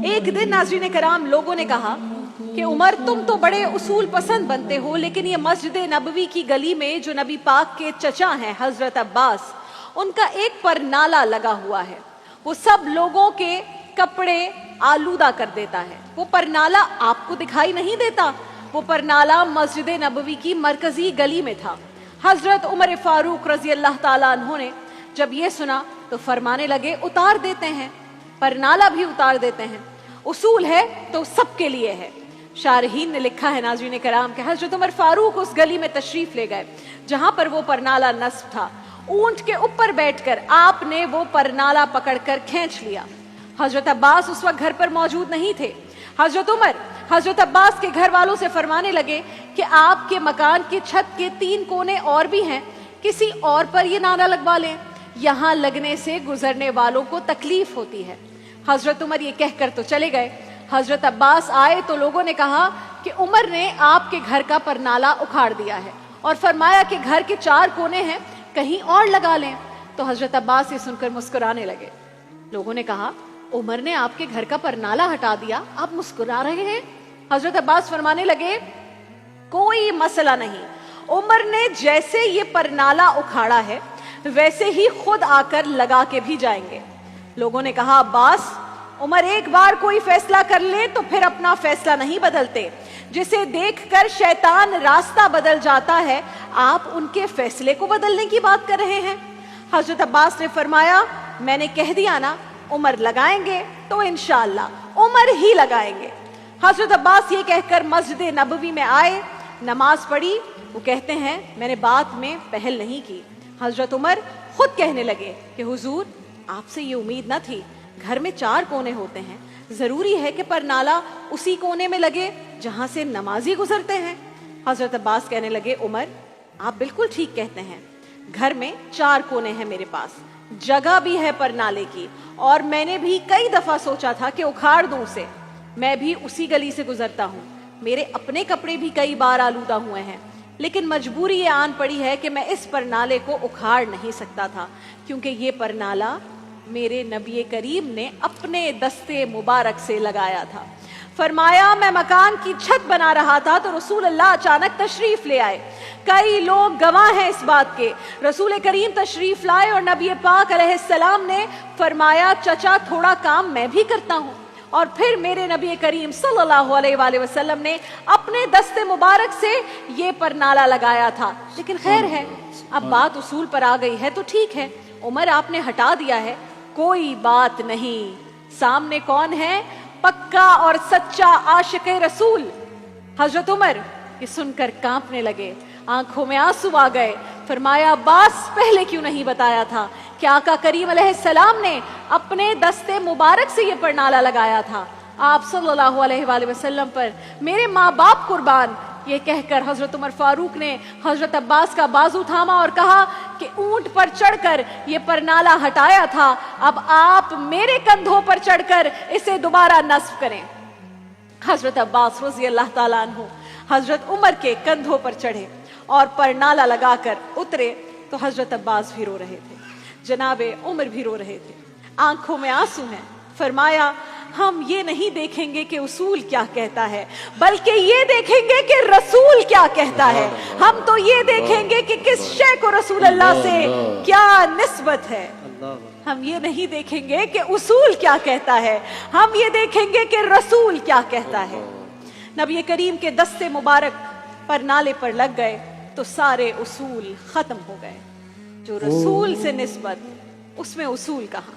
एक दिन नाज़रीन कराम लोगों ने कहा कि उमर तुम तो बड़े उसूल पसंद बनते हो, लेकिन ये मस्जिद नबवी की गली में जो नबी पाक के चचा हैं हजरत अब्बास, उनका एक पर नाला लगा हुआ है, वो सब लोगों के कपड़े आलूदा कर देता है। वो परनाला आपको दिखाई नहीं देता? वो परनाला मस्जिद नबवी की मरकजी गली में था। हजरत उमर फारूक रजी अल्लाह ताला अन्हु ने जब ये सुना तो फरमाने लगे उतार देते हैं, परनाला भी उतार देते हैं, उसूल है तो सबके लिए है। शारहीन ने लिखा है नाज़रीन कराम कि हजरत उमर फारूक उस गली में तशरीफ ले गए जहां पर वो परनाला नस्ब था। ऊंट के ऊपर बैठकर आपने वो परनाला पकड़कर खींच लिया। हजरत अब्बास उस वक्त घर पर मौजूद नहीं थे। हजरत उमर हजरत अब्बास के घर वालों से फरमाने लगे कि आपके मकान की छत के 3 कोने और भी हैं, किसी और पर ये नाला लगवा लें, यहां लगने से गुजरने वालों को तकलीफ होती है। हजरत उमर ये कहकर तो चले गए। हजरत अब्बास आए तो लोगों ने कहा कि उमर ने आपके घर का परनाला उखाड़ दिया है और फरमाया कि घर के 4 कोने हैं, कहीं और लगा लें। तो हजरत अब्बास ये सुनकर मुस्कुराने लगे। लोगों ने कहा उमर ने आपके घर का परनाला हटा दिया, आप मुस्कुरा रहे हैं? हजरत अब्बास फरमाने लगे कोई मसला नहीं, उमर ने जैसे ये परनाला उखाड़ा है वैसे ही खुद आकर लगा के भी जाएंगे। लोगों ने कहा अब्बास, उमर एक बार कोई फैसला कर ले तो फिर अपना फैसला नहीं बदलते, जिसे देखकर शैतान रास्ता बदल जाता है, आप उनके फैसले को बदलने की बात कर रहे हैं। हजरत अब्बास ने फरमाया मैंने कह दिया ना, उमर लगाएंगे तो इंशाअल्लाह उमर ही लगाएंगे। हजरत अब्बास ये कहकर मस्जिद नबवी में आए, नमाज पढ़ी। वो कहते हैं मैंने बात में पहल नहीं की। हजरत उमर खुद कहने लगे कि हुजूर आपसे ये उम्मीद न थी, घर में 4 कोने होते हैं, जरूरी है कि परनाला उसी कोने में लगे जहां से नमाजी गुजरते हैं। हजरत अब्बास कहने लगे उमर आप बिल्कुल ठीक कहते हैं, घर में 4 कोने हैं, मेरे पास जगह भी है परनाले की, और मैंने भी कई दफा सोचा था कि उखाड़ दूं उसे, मैं भी उसी गली से गुजरता हूं, मेरे अपने कपड़े भी कई बार आलूदा हुए हैं, लेकिन मजबूरी ये आन पड़ी है कि मैं इस परनाले को उखाड़ नहीं सकता था, क्योंकि ये परनाला मेरे नबी करीम ने अपने दस्ते मुबारक से लगाया था। फरमाया मैं मकान की छत बना रहा था तो रसूल अल्लाह अचानक तशरीफ ले आए। कई लोग गवाह हैं इस बात के। रसूल करीम तशरीफ लाए और नबी पाक अलैहिस्सलाम ने फरमाया चचा थोड़ा काम मैं भी करता हूँ, और फिर मेरे नबी करीम सल्लल्लाहु अलैहि वसल्लम ने अपने दस्ते मुबारक से ये परनाला लगाया था। लेकिन खैर है, अब बात उसूल पर आ गई है तो ठीक है, उमर आपने हटा दिया है, कोई बात नहीं। सामने कौन है? पक्का और सच्चा आशिक रसूल। हजरत उमर ये सुनकर कांपने लगे, आंखों में आंसू आ गए। फरमाया अब्बास पहले क्यों नहीं बताया था कि आका करीम अलैहिस्सलाम ने अपने दस्ते मुबारक से ये परनाला लगाया था। आप सल्लल्लाहु अलैहि वसल्लम पर मेरे माँ बाप कुर्बान। ये कहकर हजरत उमर फारूक ने हजरत अब्बास का बाजू थामा और कहा कि ऊंट पर चढ़कर ये परनाला हटाया था, अब आप मेरे कंधों पर चढ़कर इसे दोबारा नस्ब करें। हजरत अब्बास रज़ी अल्लाह ताला अन्हु हजरत उमर के कंधों पर चढ़े और परनाला लगाकर उतरे तो हजरत अब्बास भी रो रहे थे, जनाबे उमर भी रो रहे थे, आंखों में आंसू हैं। फरमाया हम ये नहीं देखेंगे कि उसूल क्या कहता है, बल्कि ये देखेंगे कि रसूल क्या कहता है। हम तो ये देखेंगे कि किस शय को रसूल अल्लाह से क्या निस्बत है। हम ये नहीं देखेंगे कि उसूल क्या कहता है, हम ये देखेंगे कि रसूल क्या कहता है। नबी करीम के दस्ते मुबारक परनाले पर लग गए तो सारे उसूल खत्म हो गए। जो रसूल से निस्बत, उसमें उसूल कहाँ।